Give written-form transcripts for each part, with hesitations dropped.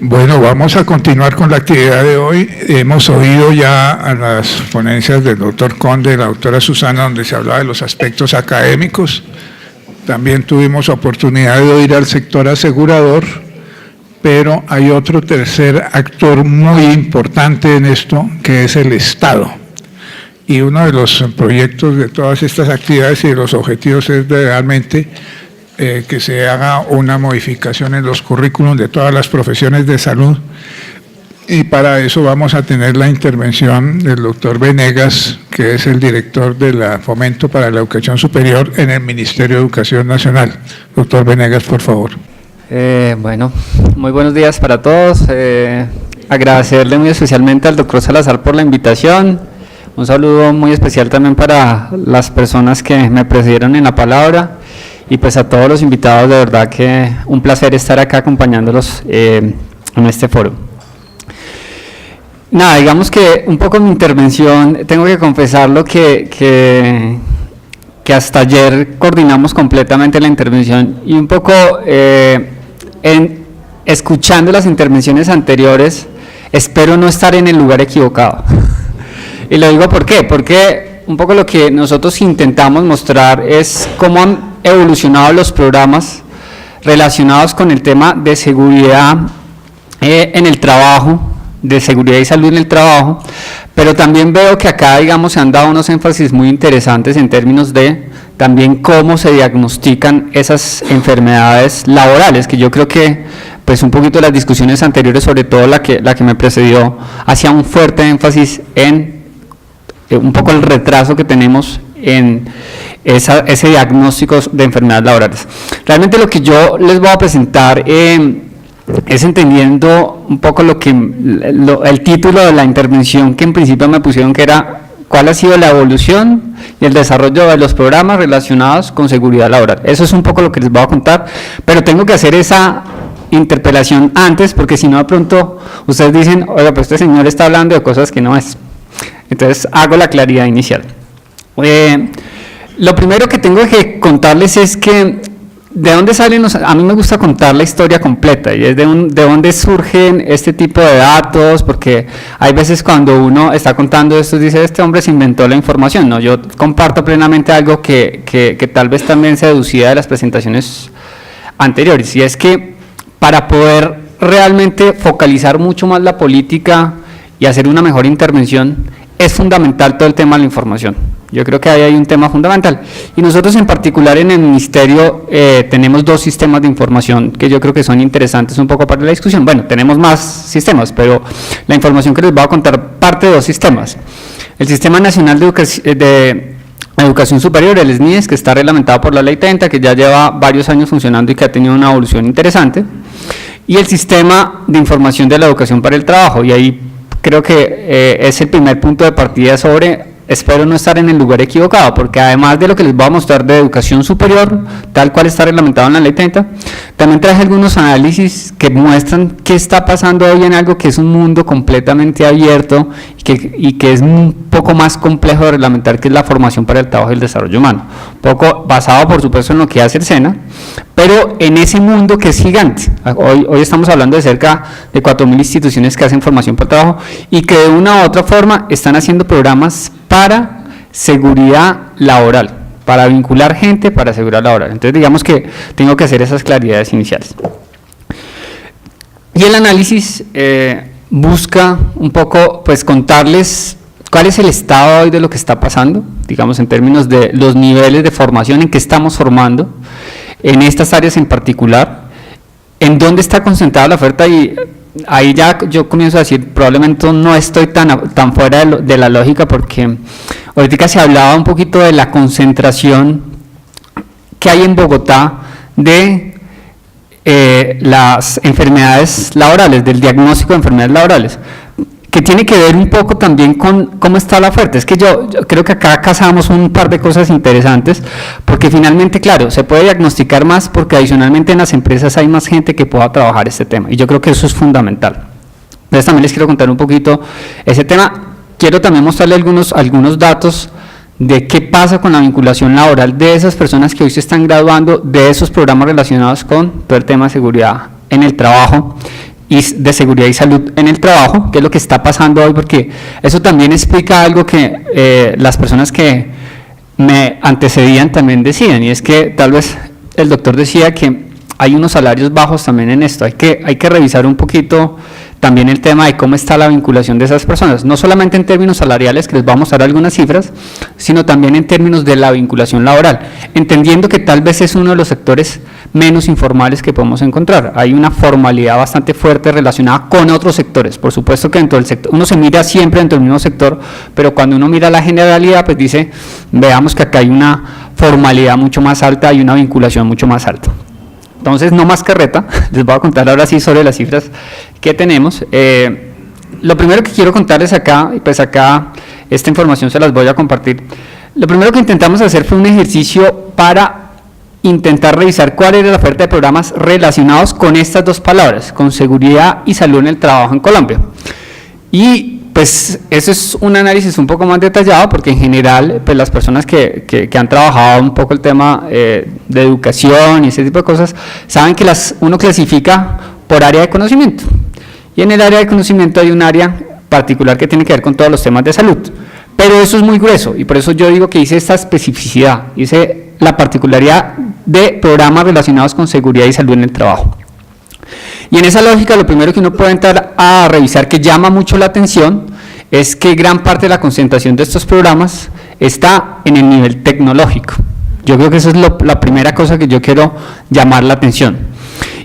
Bueno, vamos a continuar con la actividad de hoy. Hemos oído ya a las ponencias del doctor Conde y la doctora Susana, donde se hablaba de los aspectos académicos. También tuvimos oportunidad de oír al sector asegurador, pero hay otro tercer actor muy importante en esto, que es el Estado. Y uno de los proyectos de todas estas actividades y de los objetivos es de realmente que se haga una modificación en los currículums de todas las profesiones de salud, y para eso vamos a tener la intervención del doctor Venegas, que es el director de la Fomento para la Educación Superior en el Ministerio de Educación Nacional. Doctor Venegas, por favor. Bueno, muy buenos días para todos. Agradecerle muy especialmente al doctor Salazar por la invitación. Un saludo muy especial también para las personas que me precedieron en la palabra. Y pues a todos los invitados, de verdad que un placer estar acá acompañándolos en este foro. Nada, digamos que un poco mi intervención, tengo que confesarlo que hasta ayer coordinamos completamente la intervención y un poco escuchando las intervenciones anteriores, espero no estar en el lugar equivocado. Y lo digo ¿por qué? Porque un poco lo que nosotros intentamos mostrar es cómo han evolucionado los programas relacionados con el tema de seguridad en el trabajo, de seguridad y salud en el trabajo, pero también veo que acá, digamos, se han dado unos énfasis muy interesantes en términos de también cómo se diagnostican esas enfermedades laborales, que yo creo que pues un poquito las discusiones anteriores, sobre todo la que me precedió, hacía un fuerte énfasis en un poco el retraso que tenemos en ese diagnóstico de enfermedades laborales. Realmente lo que yo les voy a presentar es entendiendo un poco el título de la intervención que en principio me pusieron, que era cuál ha sido la evolución y el desarrollo de los programas relacionados con seguridad laboral. Eso es un poco lo que les voy a contar, pero tengo que hacer esa interpelación antes, porque si no de pronto ustedes dicen, oiga, pues este señor está hablando de cosas que no es. Entonces hago la claridad inicial. Lo primero que tengo que contarles es que de dónde salen a mí me gusta contar la historia completa, y es de dónde surgen este tipo de datos, porque hay veces cuando uno está contando esto dice, este hombre se inventó la información. No, yo comparto plenamente algo que tal vez también se deducía de las presentaciones anteriores, y es que para poder realmente focalizar mucho más la política y hacer una mejor intervención, es fundamental todo el tema de la información. Yo creo que ahí hay un tema fundamental. Y nosotros en particular en el Ministerio tenemos dos sistemas de información que yo creo que son interesantes un poco para la discusión. Bueno, tenemos más sistemas, pero la información que les voy a contar parte de dos sistemas. El Sistema Nacional de Educación Superior, el SNIES, que está reglamentado por la Ley 30, que ya lleva varios años funcionando y que ha tenido una evolución interesante. Y el Sistema de Información de la Educación para el Trabajo, y ahí creo que es el primer punto de partida sobre, espero no estar en el lugar equivocado, porque además de lo que les voy a mostrar de educación superior, tal cual está reglamentado en la Ley 30, también traje algunos análisis que muestran qué está pasando hoy en algo que es un mundo completamente abierto y que es un poco más complejo de reglamentar, que es la formación para el trabajo y el desarrollo humano. Un poco basado, por supuesto, en lo que hace el SENA, pero en ese mundo que es gigante. Hoy estamos hablando de cerca de 4.000 instituciones que hacen formación para el trabajo y que de una u otra forma están haciendo programas para seguridad laboral, para vincular gente para seguridad laboral. Entonces digamos que tengo que hacer esas claridades iniciales. Y el análisis busca un poco pues contarles cuál es el estado hoy de lo que está pasando, digamos en términos de los niveles de formación en que estamos formando, en estas áreas en particular, en dónde está concentrada la oferta, y ahí ya yo comienzo a decir, probablemente no estoy tan fuera de la lógica, porque ahorita se hablaba un poquito de la concentración que hay en Bogotá de las enfermedades laborales, del diagnóstico de enfermedades laborales, que tiene que ver un poco también con cómo está la oferta. Es que yo creo que acá casamos un par de cosas interesantes, porque finalmente, claro, se puede diagnosticar más porque adicionalmente en las empresas hay más gente que pueda trabajar este tema, y yo creo que eso es fundamental. Entonces también les quiero contar un poquito ese tema. Quiero también mostrarles algunos datos de qué pasa con la vinculación laboral de esas personas que hoy se están graduando de esos programas relacionados con todo el tema de seguridad en el trabajo, y de seguridad y salud en el trabajo, que es lo que está pasando hoy, porque eso también explica algo que las personas que me antecedían también decían, y es que tal vez el doctor decía que hay unos salarios bajos también en esto, hay que revisar un poquito también el tema de cómo está la vinculación de esas personas, no solamente en términos salariales, que les voy a mostrar algunas cifras, sino también en términos de la vinculación laboral, entendiendo que tal vez es uno de los sectores menos informales que podemos encontrar. Hay una formalidad bastante fuerte relacionada con otros sectores. Por supuesto que dentro del sector, uno se mira siempre dentro del mismo sector, pero cuando uno mira la generalidad, pues dice, veamos que acá hay una formalidad mucho más alta y una vinculación mucho más alta. Entonces, no más carreta, les voy a contar ahora sí sobre las cifras que tenemos. Lo primero que quiero contarles acá, y pues acá esta información se las voy a compartir. Lo primero que intentamos hacer fue un ejercicio para intentar revisar cuál era la oferta de programas relacionados con estas dos palabras, con seguridad y salud en el trabajo en Colombia. Y pues eso es un análisis un poco más detallado, porque en general pues las personas que han trabajado un poco el tema de educación y ese tipo de cosas, saben que uno clasifica por área de conocimiento, y en el área de conocimiento hay un área particular que tiene que ver con todos los temas de salud, pero eso es muy grueso, y por eso yo digo que hice esta especificidad, hice la particularidad de programas relacionados con seguridad y salud en el trabajo. Y en esa lógica, lo primero que uno puede entrar a revisar, que llama mucho la atención, es que gran parte de la concentración de estos programas está en el nivel tecnológico. Yo creo que esa es la primera cosa que yo quiero llamar la atención.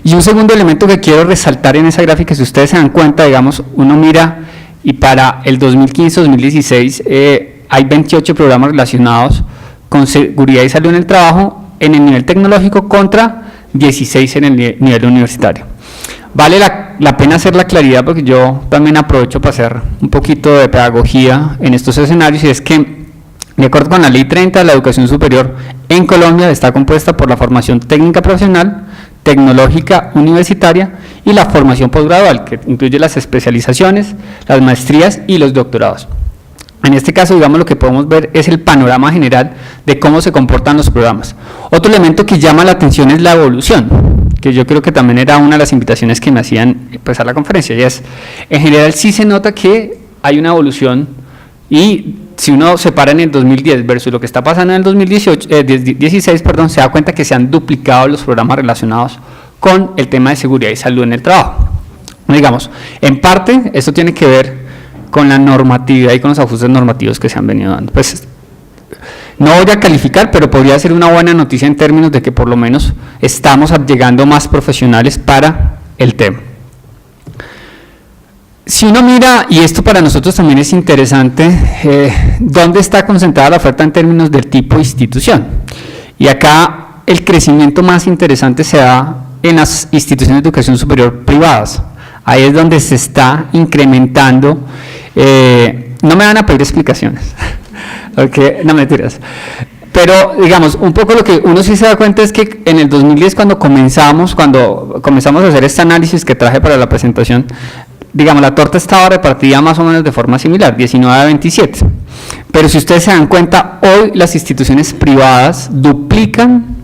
Y un segundo elemento que quiero resaltar en esa gráfica, si ustedes se dan cuenta, digamos, uno mira, y para el 2015-2016 hay 28 programas relacionados con seguridad y salud en el trabajo en el nivel tecnológico contra 16 en el nivel universitario. Vale la pena hacer la claridad, porque yo también aprovecho para hacer un poquito de pedagogía en estos escenarios, y es que de acuerdo con la Ley 30, la educación superior en Colombia está compuesta por la formación técnica profesional, tecnológica universitaria y la formación posgradual, que incluye las especializaciones, las maestrías y los doctorados. En este caso, digamos, lo que podemos ver es el panorama general de cómo se comportan los programas. Otro elemento que llama la atención es la evolución, que yo creo que también era una de las invitaciones que me hacían pues, a la conferencia, y es, en general sí se nota que hay una evolución, y si uno separa en el 2010 versus lo que está pasando en el 2016, se da cuenta que se han duplicado los programas relacionados con el tema de seguridad y salud en el trabajo. Digamos, en parte, esto tiene que ver con la normatividad y con los ajustes normativos que se han venido dando. Pues no voy a calificar, pero podría ser una buena noticia en términos de que por lo menos estamos llegando más profesionales para el tema. Si uno mira, y esto para nosotros también es interesante, ¿dónde está concentrada la oferta en términos del tipo de institución? Y acá el crecimiento más interesante se da en las instituciones de educación superior privadas. Ahí es donde se está incrementando. No me van a pedir explicaciones, okay, no mentiras, pero digamos, un poco lo que uno sí se da cuenta es que en el 2010 cuando comenzamos a hacer este análisis que traje para la presentación, digamos, la torta estaba repartida más o menos de forma similar, 19 a 27, pero si ustedes se dan cuenta, hoy las instituciones privadas duplican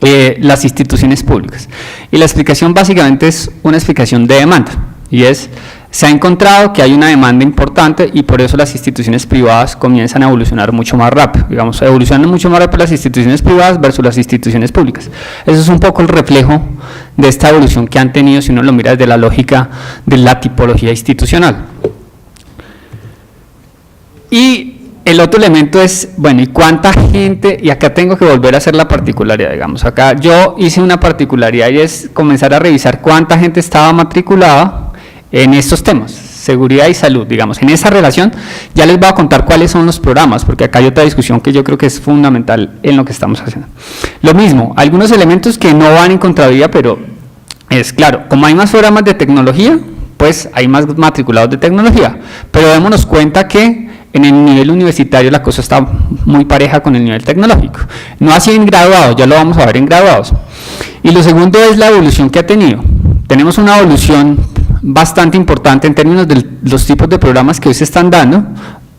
las instituciones públicas, y la explicación básicamente es una explicación de demanda, y es, se ha encontrado que hay una demanda importante y por eso las instituciones privadas comienzan a evolucionar mucho más rápido, digamos, evolucionan mucho más rápido las instituciones privadas versus las instituciones públicas. Eso es un poco el reflejo de esta evolución que han tenido si uno lo mira desde la lógica de la tipología institucional. Y el otro elemento es, bueno, ¿y cuánta gente? Y acá tengo que volver a hacer la particularidad, digamos, acá yo hice una particularidad y es comenzar a revisar cuánta gente estaba matriculada en estos temas, seguridad y salud, digamos, en esa relación. Ya les voy a contar cuáles son los programas, porque acá hay otra discusión que yo creo que es fundamental en lo que estamos haciendo. Lo mismo, algunos elementos que no van en contravía, pero es claro, como hay más programas de tecnología, pues hay más matriculados de tecnología, pero démonos cuenta que en el nivel universitario la cosa está muy pareja con el nivel tecnológico, no así en graduados, ya lo vamos a ver en graduados. Y lo segundo es la evolución que ha tenido. Tenemos una evolución bastante importante en términos de los tipos de programas que hoy se están dando.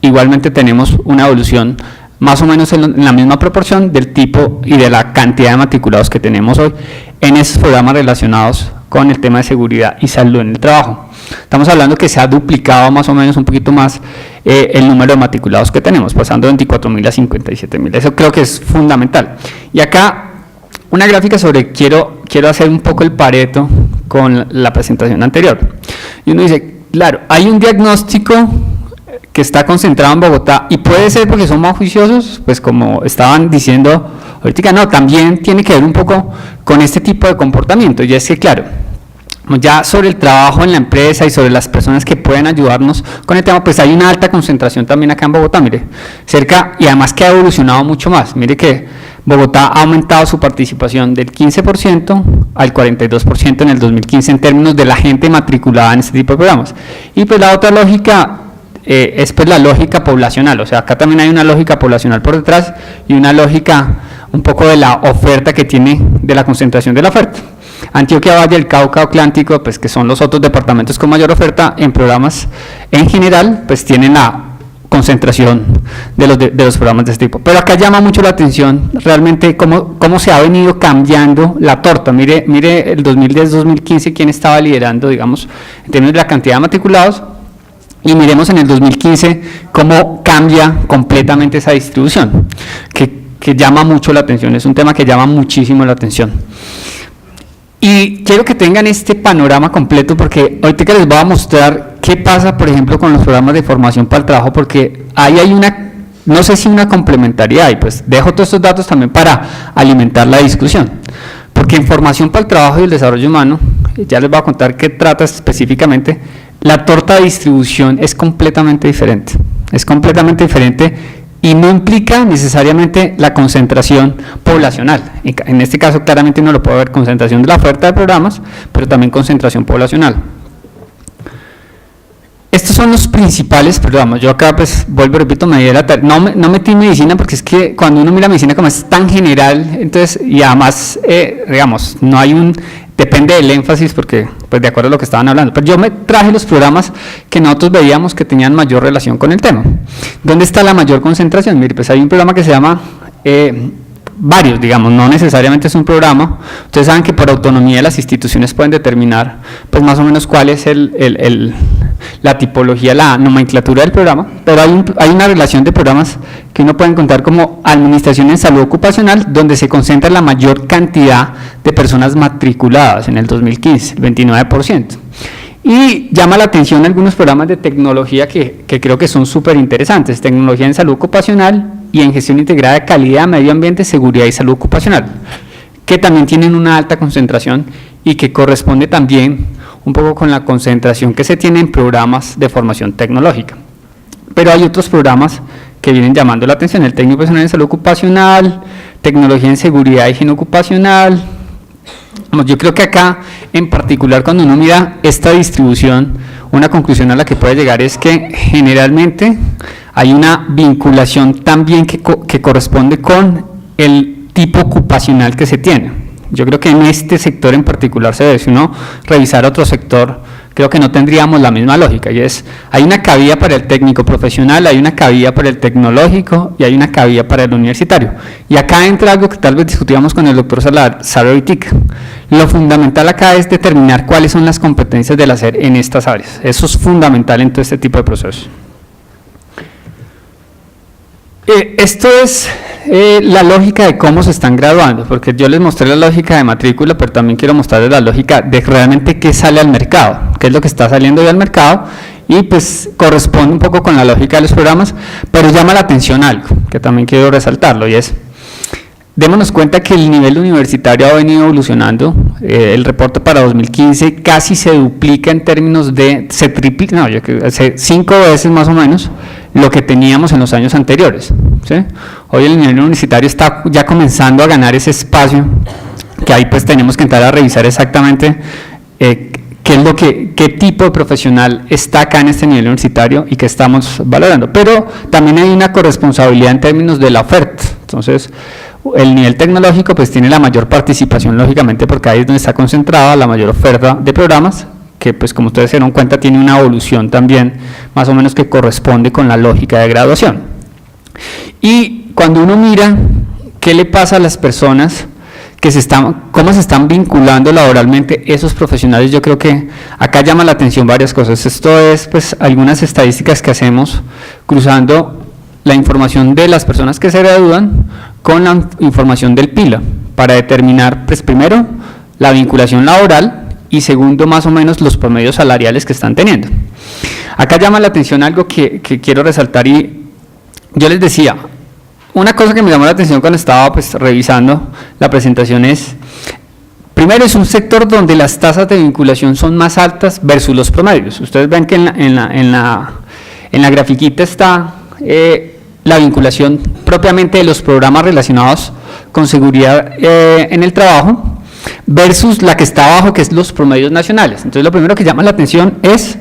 Igualmente tenemos una evolución más o menos en la misma proporción del tipo y de la cantidad de matriculados que tenemos hoy en esos programas relacionados con el tema de seguridad y salud en el trabajo. Estamos hablando que se ha duplicado más o menos un poquito más el número de matriculados que tenemos, pasando de 24.000 a 57.000. Eso creo que es fundamental. Y acá una gráfica sobre, quiero hacer un poco el pareto con la presentación anterior. Y uno dice, claro, hay un diagnóstico que está concentrado en Bogotá y puede ser porque son más juiciosos, pues como estaban diciendo ahorita, no, también tiene que ver un poco con este tipo de comportamiento. Y es que, claro, ya sobre el trabajo en la empresa y sobre las personas que pueden ayudarnos con el tema, pues hay una alta concentración también acá en Bogotá, mire, cerca, y además que ha evolucionado mucho más. Mire que Bogotá ha aumentado su participación del 15% al 42% en el 2015 en términos de la gente matriculada en este tipo de programas. Y pues la otra lógica es pues la lógica poblacional, o sea, acá también hay una lógica poblacional por detrás y una lógica un poco de la oferta que tiene, de la concentración de la oferta. Antioquia, Valle, el Cauca, Atlántico, pues que son los otros departamentos con mayor oferta en programas en general, pues tienen la concentración de los programas de este tipo. Pero acá llama mucho la atención realmente cómo se ha venido cambiando la torta. Mire el 2010-2015 quién estaba liderando, digamos, en términos de la cantidad de matriculados, y miremos en el 2015 cómo cambia completamente esa distribución, que llama mucho la atención, es un tema que llama muchísimo la atención. Y quiero que tengan este panorama completo porque ahorita les voy a mostrar qué pasa, por ejemplo, con los programas de formación para el trabajo, porque ahí hay una, no sé si una complementariedad, y pues dejo todos estos datos también para alimentar la discusión. Porque en formación para el trabajo y el desarrollo humano, ya les voy a contar qué trata específicamente, la torta de distribución es completamente diferente. Es completamente diferente y no implica necesariamente la concentración poblacional. En este caso claramente uno lo puede ver concentración de la oferta de programas, pero también concentración poblacional. Estos son los principales programas. Yo acá pues vuelvo y repito, no metí medicina porque es que cuando uno mira medicina como es tan general, entonces, y además digamos, no hay depende del énfasis porque pues de acuerdo a lo que estaban hablando, pero yo me traje los programas que nosotros veíamos que tenían mayor relación con el tema. ¿Dónde está la mayor concentración? Mire, pues hay un programa que se llama varios, digamos, no necesariamente es un programa. Ustedes saben que por autonomía de las instituciones pueden determinar pues más o menos cuál es la tipología, la nomenclatura del programa, pero hay una relación de programas que uno puede encontrar como Administración en Salud Ocupacional, donde se concentra la mayor cantidad de personas matriculadas en el 2015, el 29%. Y llama la atención algunos programas de tecnología que creo que son súper interesantes, tecnología en salud ocupacional y en gestión integrada de calidad, medio ambiente, seguridad y salud ocupacional, que también tienen una alta concentración y que corresponde también un poco con la concentración que se tiene en programas de formación tecnológica. Pero hay otros programas que vienen llamando la atención, el técnico profesional en salud ocupacional, tecnología en seguridad y higiene ocupacional. Yo creo que acá, en particular, cuando uno mira esta distribución, una conclusión a la que puede llegar es que generalmente hay una vinculación también que corresponde con el tipo ocupacional que se tiene. Yo creo que en este sector en particular se ve, si uno revisara otro sector, creo que no tendríamos la misma lógica, y es, hay una cabida para el técnico profesional, hay una cabida para el tecnológico y hay una cabida para el universitario. Y acá entra algo que tal vez discutíamos con el doctor Salazar ahorita. Lo fundamental acá es determinar cuáles son las competencias del hacer en estas áreas. Eso es fundamental en todo este tipo de procesos. Esto es la lógica de cómo se están graduando, porque yo les mostré la lógica de matrícula, pero también quiero mostrarles la lógica de realmente qué sale al mercado, qué es lo que está saliendo hoy al mercado, y pues corresponde un poco con la lógica de los programas, pero llama la atención algo, que también quiero resaltarlo, y es, démonos cuenta que el nivel universitario ha venido evolucionando. El reporte para 2015 casi se duplica en términos de, se triplica, no, yo creo que 5 veces más o menos lo que teníamos en los años anteriores, ¿sí? Hoy el nivel universitario está ya comenzando a ganar ese espacio, que ahí pues tenemos que entrar a revisar exactamente qué tipo de profesional está acá en este nivel universitario y qué estamos valorando. Pero también hay una corresponsabilidad en términos de la oferta. Entonces, el nivel tecnológico pues tiene la mayor participación, lógicamente, porque ahí es donde está concentrada la mayor oferta de programas, que pues como ustedes se dieron cuenta tiene una evolución también más o menos que corresponde con la lógica de graduación. Y cuando uno mira qué le pasa a las personas cómo se están vinculando laboralmente esos profesionales. Yo creo que acá llama la atención varias cosas. Esto es pues algunas estadísticas que hacemos cruzando la información de las personas que se gradúan con la información del PILA para determinar pues primero la vinculación laboral y segundo más o menos los promedios salariales que están teniendo. Acá llama la atención algo que quiero resaltar y yo les decía, una cosa que me llamó la atención cuando estaba pues revisando la presentación es, primero es un sector donde las tasas de vinculación son más altas versus los promedios. Ustedes ven que en la grafiquita está la vinculación propiamente de los programas relacionados con seguridad en el trabajo versus la que está abajo, que es los promedios nacionales. Entonces lo primero que llama la atención es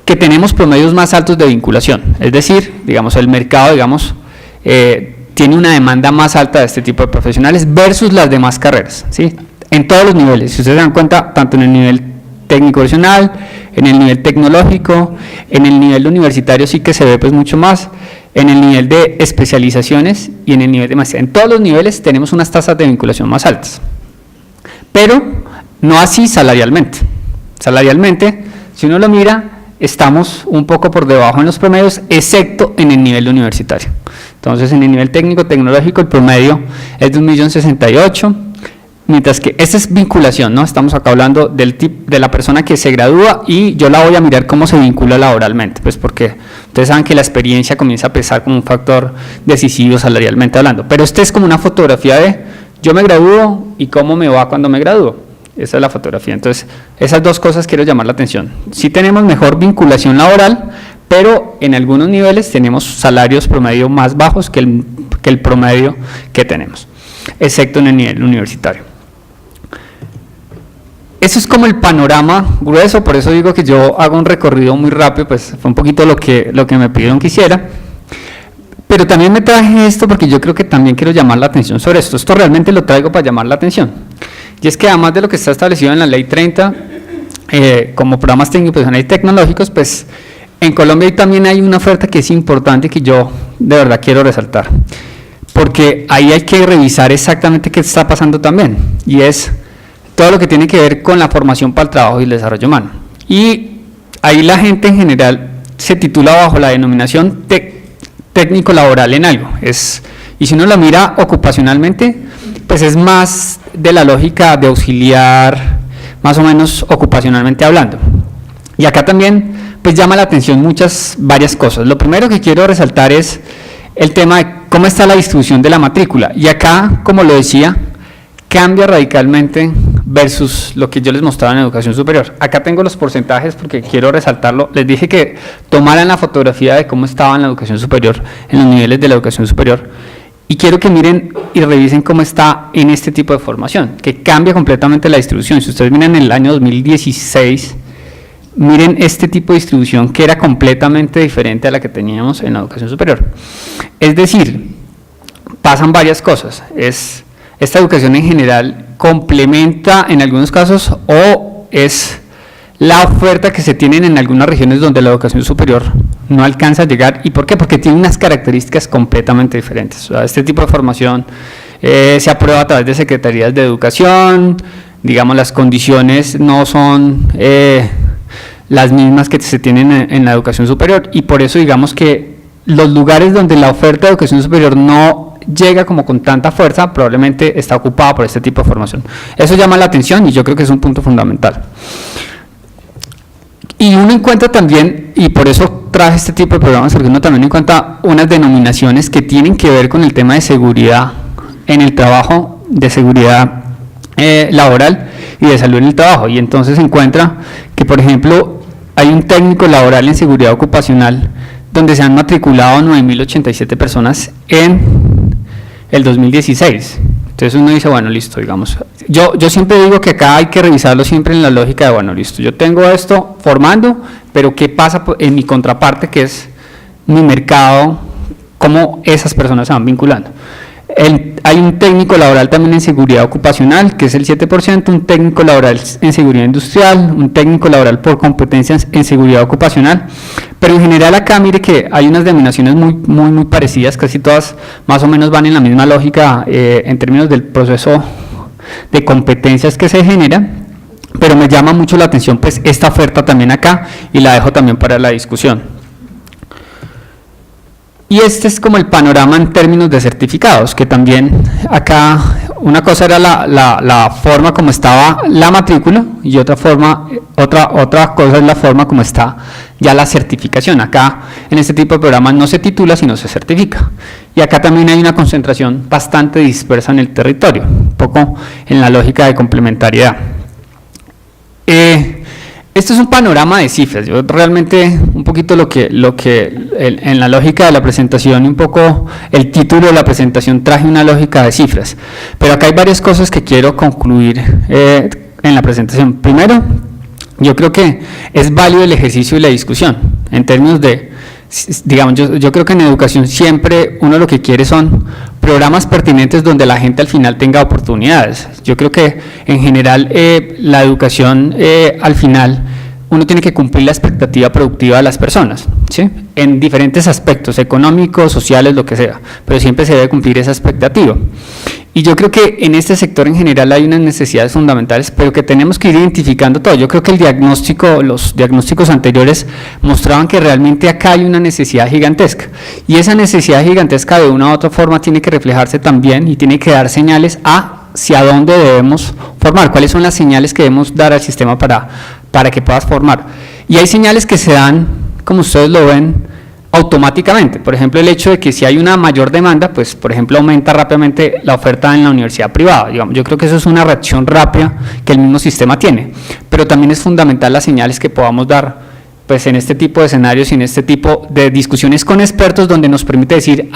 que tenemos promedios más altos de vinculación, es decir, digamos, el mercado, digamos, tiene una demanda más alta de este tipo de profesionales versus las demás carreras, ¿sí? En todos los niveles, si ustedes se dan cuenta, tanto en el nivel técnico profesional, en el nivel tecnológico, en el nivel universitario sí que se ve pues mucho más, en el nivel de especializaciones y en el nivel de maestría. En todos los niveles tenemos unas tasas de vinculación más altas, pero no así salarialmente. Salarialmente, si uno lo mira, estamos un poco por debajo en los promedios, excepto en el nivel universitario. Entonces, en el nivel técnico tecnológico, el promedio es de 1.068.000, mientras que esta es vinculación, ¿no? Estamos acá hablando de la persona que se gradúa y yo la voy a mirar cómo se vincula laboralmente, pues porque ustedes saben que la experiencia comienza a pesar como un factor decisivo salarialmente hablando, pero esta es como una fotografía de yo me gradúo y cómo me va cuando me gradúo. Esa es la fotografía. Entonces, esas dos cosas quiero llamar la atención. Sí tenemos mejor vinculación laboral, pero en algunos niveles tenemos salarios promedio más bajos que el promedio que tenemos, excepto en el nivel universitario. Eso es como el panorama grueso, por eso digo que yo hago un recorrido muy rápido, pues fue un poquito lo que me pidieron que hiciera. Pero también me traje esto porque yo creo que también quiero llamar la atención sobre esto. Esto realmente lo traigo para llamar la atención. Y es que además de lo que está establecido en la Ley 30, como programas técnicos, profesionales y tecnológicos, pues en Colombia también hay una oferta que es importante que yo de verdad quiero resaltar. Porque ahí hay que revisar exactamente qué está pasando también. Y es todo lo que tiene que ver con la formación para el trabajo y el desarrollo humano. Y ahí la gente en general se titula bajo la denominación técnico laboral en algo. Y si uno lo mira ocupacionalmente, pues es más de la lógica de auxiliar, más o menos ocupacionalmente hablando. Y acá también pues llama la atención varias cosas. Lo primero que quiero resaltar es el tema de cómo está la distribución de la matrícula. Y acá, como lo decía, cambia radicalmente versus lo que yo les mostraba en educación superior. Acá tengo los porcentajes porque quiero resaltarlo. Les dije que tomaran la fotografía de cómo estaba en la educación superior, en los niveles de la educación superior. Y quiero que miren y revisen cómo está en este tipo de formación, que cambia completamente la distribución. Si ustedes miran en el año 2016, miren este tipo de distribución que era completamente diferente a la que teníamos en la educación superior. Es decir, pasan varias cosas. Esta educación en general complementa en algunos casos o es la oferta que se tienen en algunas regiones donde la educación superior no alcanza a llegar. ¿Y por qué? Porque tiene unas características completamente diferentes. O sea, este tipo de formación se aprueba a través de secretarías de educación, digamos las condiciones no son las mismas que se tienen en la educación superior y por eso digamos que los lugares donde la oferta de educación superior no llega como con tanta fuerza, probablemente está ocupada por este tipo de formación. Eso llama la atención y yo creo que es un punto fundamental. Y uno encuentra también, y por eso traje este tipo de programas, porque uno también encuentra unas denominaciones que tienen que ver con el tema de seguridad en el trabajo, de seguridad laboral y de salud en el trabajo. Y entonces se encuentra que, por ejemplo, hay un técnico laboral en seguridad ocupacional donde se han matriculado 9.087 personas en el 2016. Entonces uno dice, bueno, listo, digamos. Yo siempre digo que acá hay que revisarlo siempre en la lógica de, bueno, listo, yo tengo esto formando, pero ¿qué pasa en mi contraparte, que es mi mercado, cómo esas personas se van vinculando? Hay un técnico laboral también en seguridad ocupacional, que es el 7%, un técnico laboral en seguridad industrial, un técnico laboral por competencias en seguridad ocupacional, pero en general acá mire que hay unas denominaciones muy parecidas, casi todas más o menos van en la misma lógica en términos del proceso de competencias que se genera, pero me llama mucho la atención pues esta oferta también acá y la dejo también para la discusión. Y este es como el panorama en términos de certificados, que también acá una cosa era la forma como estaba la matrícula y otra cosa es la forma como está ya la certificación. Acá en este tipo de programas no se titula sino se certifica. Y acá también hay una concentración bastante dispersa en el territorio, un poco en la lógica de complementariedad. Esto es un panorama de cifras. Yo realmente un poquito lo que en la lógica de la presentación y un poco el título de la presentación traje una lógica de cifras, pero acá hay varias cosas que quiero concluir en la presentación. Primero, yo creo que es válido el ejercicio y la discusión en términos de, digamos, yo creo que en educación siempre uno lo que quiere son programas pertinentes donde la gente al final tenga oportunidades. Yo creo que en general la educación al final uno tiene que cumplir la expectativa productiva de las personas, ¿sí? En diferentes aspectos, económicos, sociales, lo que sea, pero siempre se debe cumplir esa expectativa. Y yo creo que en este sector en general hay unas necesidades fundamentales, pero que tenemos que ir identificando todo. Yo creo que los diagnósticos anteriores mostraban que realmente acá hay una necesidad gigantesca. Y esa necesidad gigantesca de una u otra forma tiene que reflejarse también y tiene que dar señales hacia dónde debemos formar, cuáles son las señales que debemos dar al sistema para que puedas formar. Y hay señales que se dan, como ustedes lo ven, automáticamente. Por ejemplo, el hecho de que si hay una mayor demanda, pues por ejemplo aumenta rápidamente la oferta en la universidad privada. Digamos, yo creo que eso es una reacción rápida que el mismo sistema tiene, pero también es fundamental las señales que podamos dar pues en este tipo de escenarios y en este tipo de discusiones con expertos donde nos permite decir,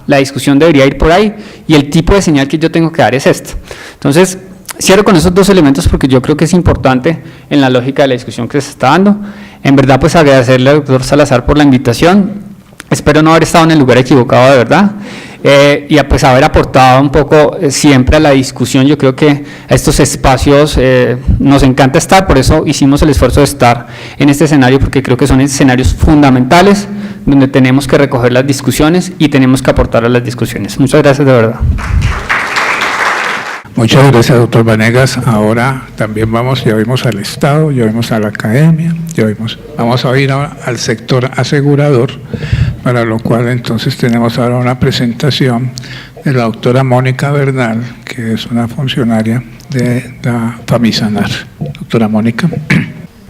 la discusión debería ir por ahí y el tipo de señal que yo tengo que dar es esto. Entonces, cierro con esos dos elementos porque yo creo que es importante en la lógica de la discusión que se está dando. En verdad, pues agradecerle al doctor Salazar por la invitación. Espero no haber estado en el lugar equivocado de verdad y pues haber aportado un poco siempre a la discusión. Yo creo que a estos espacios nos encanta estar, por eso hicimos el esfuerzo de estar en este escenario, porque creo que son escenarios fundamentales donde tenemos que recoger las discusiones y tenemos que aportar a las discusiones. Muchas gracias de verdad. Muchas gracias, doctor Vanegas. Ahora también ya vimos al Estado, ya vimos a la academia, vamos a ir ahora al sector asegurador, para lo cual entonces tenemos ahora una presentación de la doctora Mónica Bernal, que es una funcionaria de la Famisanar. Doctora Mónica.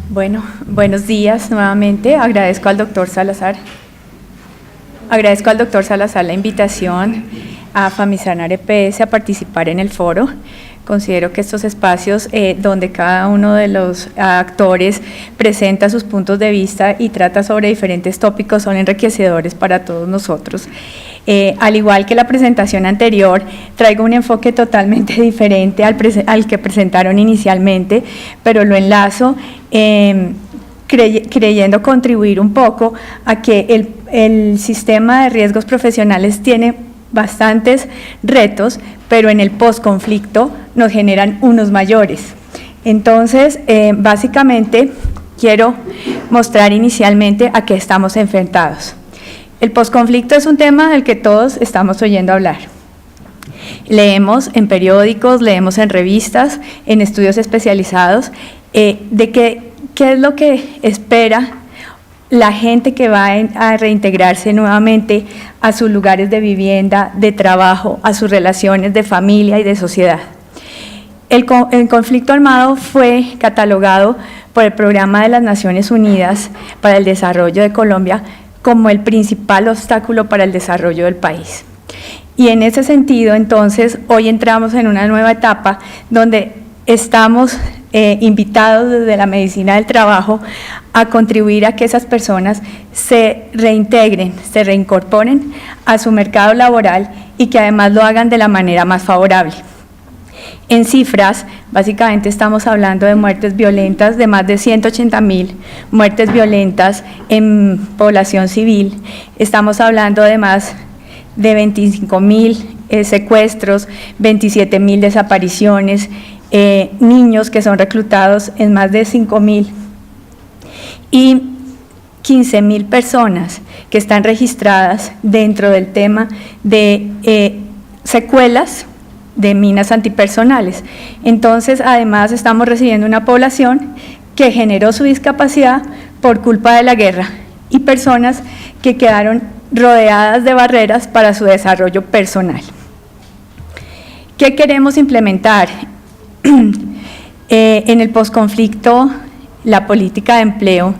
Bueno, buenos días nuevamente. Agradezco al doctor Salazar la invitación a Famisanar EPS a participar en el foro. Considero que estos espacios donde cada uno de los actores presenta sus puntos de vista y trata sobre diferentes tópicos son enriquecedores para todos nosotros. Al igual que la presentación anterior, traigo un enfoque totalmente diferente al que presentaron inicialmente, pero lo enlazo creyendo contribuir un poco a que el sistema de riesgos profesionales tiene bastantes retos, pero en el posconflicto nos generan unos mayores. Entonces, básicamente, quiero mostrar inicialmente a qué estamos enfrentados. El posconflicto es un tema del que todos estamos oyendo hablar. Leemos en periódicos, leemos en revistas, en estudios especializados, de qué es lo que espera la gente que va a reintegrarse nuevamente a sus lugares de vivienda, de trabajo, a sus relaciones de familia y de sociedad. El conflicto armado fue catalogado por el Programa de las Naciones Unidas para el Desarrollo de Colombia como el principal obstáculo para el desarrollo del país. Y en ese sentido, entonces, hoy entramos en una nueva etapa donde estamos invitados desde la medicina del trabajo a contribuir a que esas personas se reintegren, se reincorporen a su mercado laboral y que además lo hagan de la manera más favorable. En cifras, básicamente estamos hablando de muertes violentas, de más de 180.000 muertes violentas en población civil. Estamos hablando de más de 25.000 secuestros, 27.000 desapariciones, niños que son reclutados en más de 5.000 y 15.000 personas que están registradas dentro del tema de secuelas de minas antipersonales. Entonces, además, estamos recibiendo una población que generó su discapacidad por culpa de la guerra y personas que quedaron rodeadas de barreras para su desarrollo personal. ¿Qué queremos implementar? En el posconflicto, la política de empleo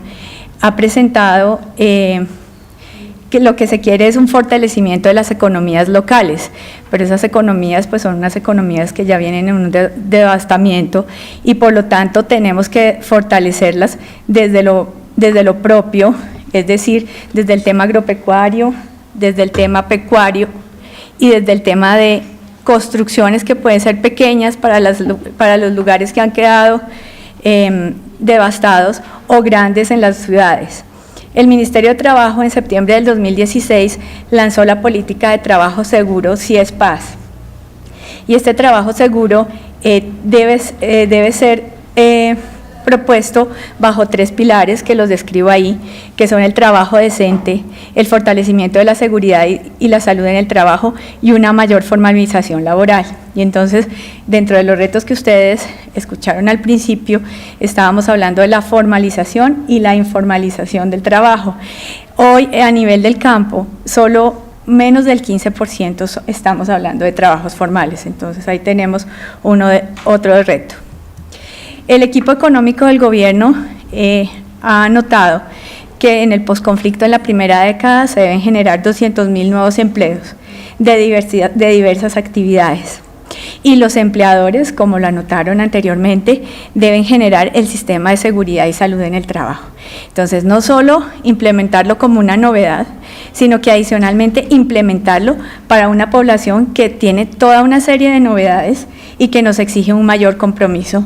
ha presentado que lo que se quiere es un fortalecimiento de las economías locales, pero esas economías pues son unas economías que ya vienen en un devastamiento y por lo tanto tenemos que fortalecerlas desde lo propio, es decir, desde el tema agropecuario, desde el tema pecuario y desde el tema de construcciones que pueden ser pequeñas para los lugares que han quedado devastados o grandes en las ciudades. El Ministerio de Trabajo en septiembre del 2016 lanzó la política de trabajo seguro CIESPAS y este trabajo seguro debe ser propuesto bajo 3 pilares que los describo ahí, que son el trabajo decente, el fortalecimiento de la seguridad y la salud en el trabajo y una mayor formalización laboral. Y entonces, dentro de los retos que ustedes escucharon al principio, estábamos hablando de la formalización y la informalización del trabajo. Hoy, a nivel del campo, solo menos del 15% estamos hablando de trabajos formales, entonces ahí tenemos otro reto. El equipo económico del gobierno ha notado que en el posconflicto en la primera década se deben generar 200.000 nuevos empleos de diversas actividades. Y los empleadores, como lo anotaron anteriormente, deben generar el sistema de seguridad y salud en el trabajo. Entonces, no solo implementarlo como una novedad, sino que adicionalmente implementarlo para una población que tiene toda una serie de novedades y que nos exige un mayor compromiso.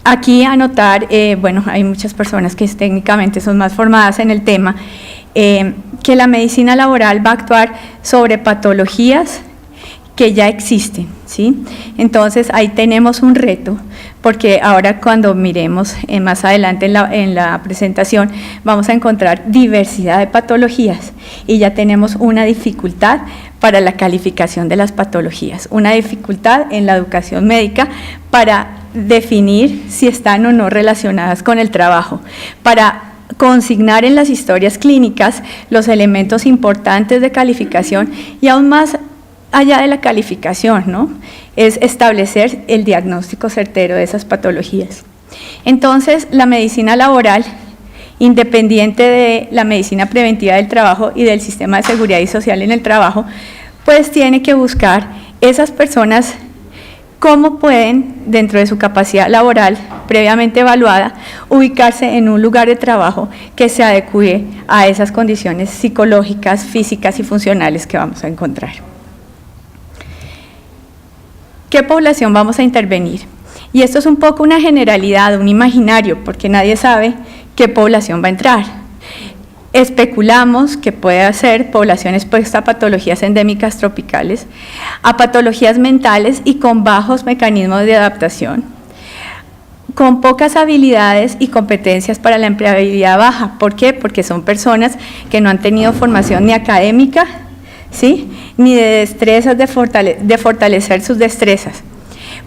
Aquí anotar, bueno, hay muchas personas que técnicamente son más formadas en el tema, que la medicina laboral va a actuar sobre patologías que ya existen, ¿sí? Entonces ahí tenemos un reto, porque ahora cuando miremos más adelante en la presentación vamos a encontrar diversidad de patologías y ya tenemos una dificultad para la calificación de las patologías, una dificultad en la educación médica para definir si están o no relacionadas con el trabajo, para consignar en las historias clínicas los elementos importantes de calificación y aún más allá de la calificación, ¿no? Es establecer el diagnóstico certero de esas patologías. Entonces, la medicina laboral, independiente de la medicina preventiva del trabajo y del sistema de seguridad y social en el trabajo, pues tiene que buscar esas personas cómo pueden, dentro de su capacidad laboral previamente evaluada, ubicarse en un lugar de trabajo que se adecue a esas condiciones psicológicas, físicas y funcionales que vamos a encontrar. ¿Qué población vamos a intervenir? Y esto es un poco una generalidad, un imaginario, porque nadie sabe qué población va a entrar. Especulamos que puede ser población expuesta a patologías endémicas tropicales, a patologías mentales y con bajos mecanismos de adaptación, con pocas habilidades y competencias para la empleabilidad baja. ¿Por qué? Porque son personas que no han tenido formación ni académica, ¿sí?, ni de destrezas, de fortalecer sus destrezas.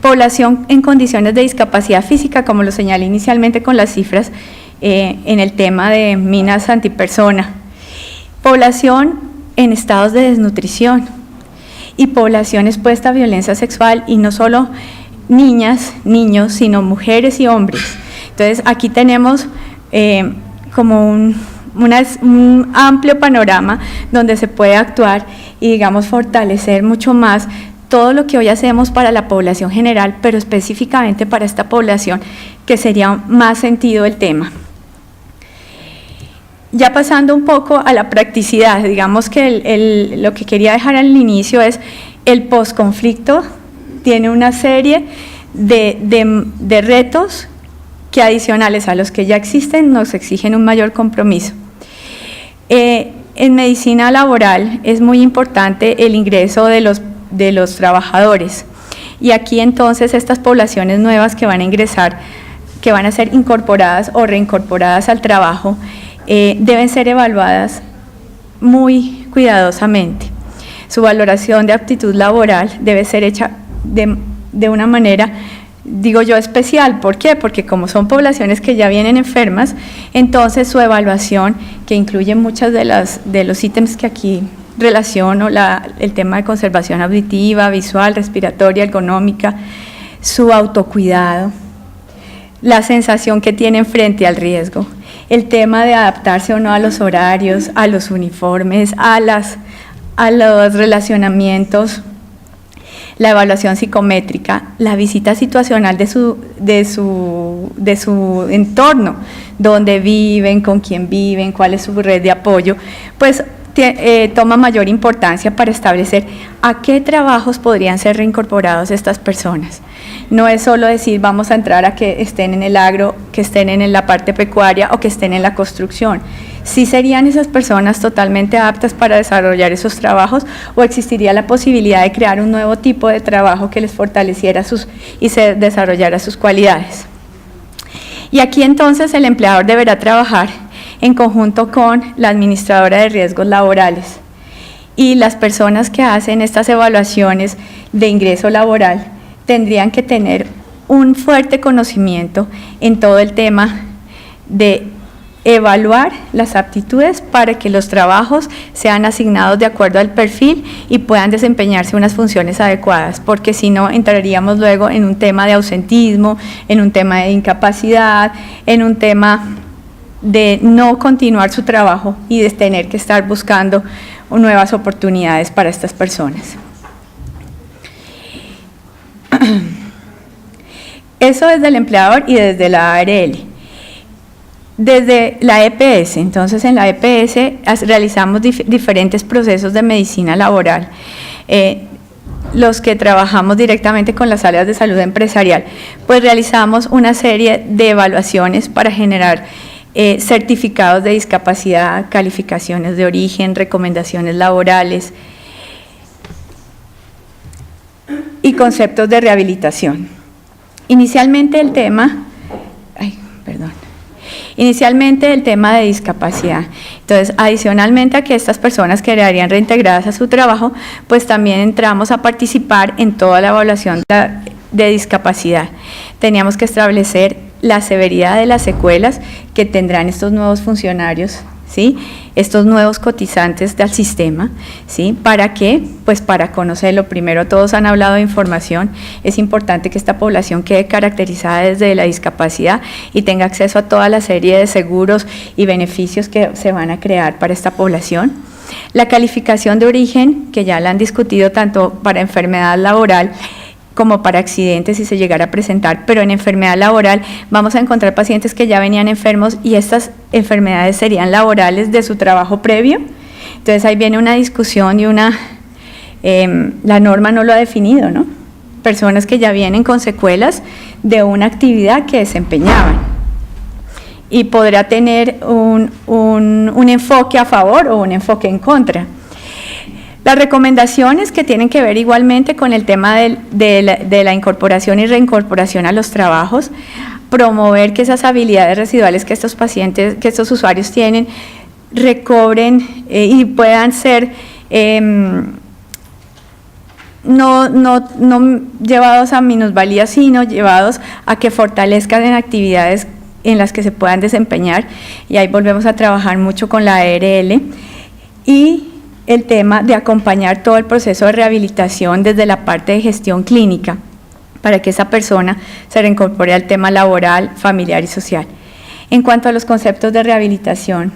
Población en condiciones de discapacidad física, como lo señalé inicialmente con las cifras, en el tema de minas antipersona, población en estados de desnutrición y población expuesta a violencia sexual, y no solo niñas, niños, sino mujeres y hombres. Entonces aquí tenemos como un amplio panorama donde se puede actuar y, digamos, fortalecer mucho más todo lo que hoy hacemos para la población general, pero específicamente para esta población, que sería más sentido el tema. Ya pasando un poco a la practicidad, digamos que lo que quería dejar al inicio es el posconflicto tiene una serie de retos que, adicionales a los que ya existen, nos exigen un mayor compromiso. En medicina laboral es muy importante el ingreso de los trabajadores, y aquí entonces estas poblaciones nuevas que van a ingresar, que van a ser incorporadas o reincorporadas al trabajo, deben ser evaluadas muy cuidadosamente. Su valoración de aptitud laboral debe ser hecha de una manera, digo yo, especial. ¿Por qué? Porque como son poblaciones que ya vienen enfermas, entonces su evaluación, que incluye muchas de los ítems que aquí relaciono, el tema de conservación auditiva, visual, respiratoria, ergonómica, su autocuidado, la sensación que tienen frente al riesgo, el tema de adaptarse o no a los horarios, a los uniformes, a los relacionamientos, la evaluación psicométrica, la visita situacional de su entorno, dónde viven, con quién viven, cuál es su red de apoyo, pues toma mayor importancia para establecer a qué trabajos podrían ser reincorporados estas personas. No es solo decir vamos a entrar a que estén en el agro, que estén en la parte pecuaria o que estén en la construcción. ¿Sí serían esas personas totalmente aptas para desarrollar esos trabajos o existiría la posibilidad de crear un nuevo tipo de trabajo que les fortaleciera y se desarrollara sus cualidades? Y aquí entonces el empleador deberá trabajar en conjunto con la administradora de riesgos laborales y las personas que hacen estas evaluaciones de ingreso laboral tendrían que tener un fuerte conocimiento en todo el tema de evaluar las aptitudes para que los trabajos sean asignados de acuerdo al perfil y puedan desempeñarse unas funciones adecuadas, porque si no entraríamos luego en un tema de ausentismo, en un tema de incapacidad, en un tema de no continuar su trabajo y de tener que estar buscando nuevas oportunidades para estas personas. Eso desde el empleador y desde la ARL. Desde la EPS, entonces en la EPS realizamos diferentes procesos de medicina laboral. Los que trabajamos directamente con las áreas de salud empresarial, pues realizamos una serie de evaluaciones para generar certificados de discapacidad, calificaciones de origen, recomendaciones laborales y conceptos de rehabilitación. Inicialmente el tema de discapacidad. Entonces, adicionalmente a que estas personas quedarían reintegradas a su trabajo, pues también entramos a participar en toda la evaluación de discapacidad. Teníamos que establecer la severidad de las secuelas que tendrán estos nuevos funcionarios, ¿sí? Estos nuevos cotizantes del sistema, ¿sí? ¿Para qué? Pues para conocerlo. Primero, todos han hablado de información. Es importante que esta población quede caracterizada desde la discapacidad y tenga acceso a toda la serie de seguros y beneficios que se van a crear para esta población. La calificación de origen, que ya la han discutido tanto para enfermedad laboral como para accidentes si se llegara a presentar, pero en enfermedad laboral vamos a encontrar pacientes que ya venían enfermos y estas enfermedades serían laborales de su trabajo previo. Entonces ahí viene una discusión y la norma no lo ha definido, ¿no? Personas que ya vienen con secuelas de una actividad que desempeñaban y podrá tener un enfoque a favor o un enfoque en contra. Las recomendaciones que tienen que ver igualmente con el tema de la incorporación y reincorporación a los trabajos, promover que esas habilidades residuales que estos pacientes, que estos usuarios tienen, recobren y puedan ser no llevados a minusvalía, sino llevados a que fortalezcan en actividades en las que se puedan desempeñar, y ahí volvemos a trabajar mucho con la ARL, y el tema de acompañar todo el proceso de rehabilitación desde la parte de gestión clínica para que esa persona se reincorpore al tema laboral, familiar y social. En cuanto a los conceptos de rehabilitación,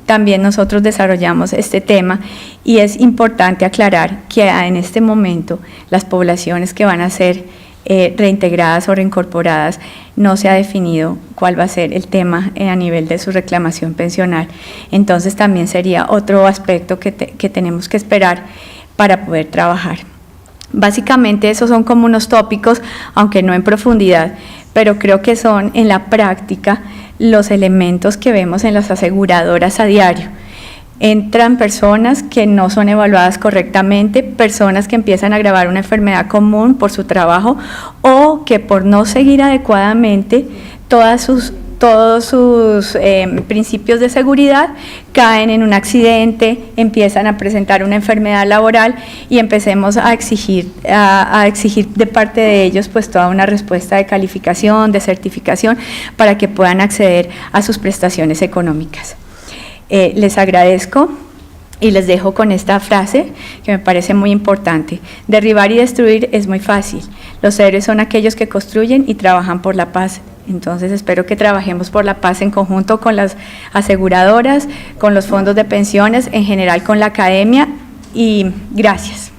también nosotros desarrollamos este tema y es importante aclarar que en este momento las poblaciones que van a ser reintegradas o reincorporadas, no se ha definido cuál va a ser el tema a nivel de su reclamación pensional. Entonces también sería otro aspecto que tenemos que esperar para poder trabajar. Básicamente esos son como unos tópicos, aunque no en profundidad, pero creo que son en la práctica los elementos que vemos en las aseguradoras a diario. Entran personas que no son evaluadas correctamente, personas que empiezan a agravar una enfermedad común por su trabajo o que por no seguir adecuadamente todas todos sus principios de seguridad, caen en un accidente, empiezan a presentar una enfermedad laboral y empecemos a exigir de parte de ellos pues toda una respuesta de calificación, de certificación, para que puedan acceder a sus prestaciones económicas. Les agradezco y les dejo con esta frase que me parece muy importante. Derribar y destruir es muy fácil. Los héroes son aquellos que construyen y trabajan por la paz. Entonces espero que trabajemos por la paz en conjunto con las aseguradoras, con los fondos de pensiones, en general con la academia, y gracias.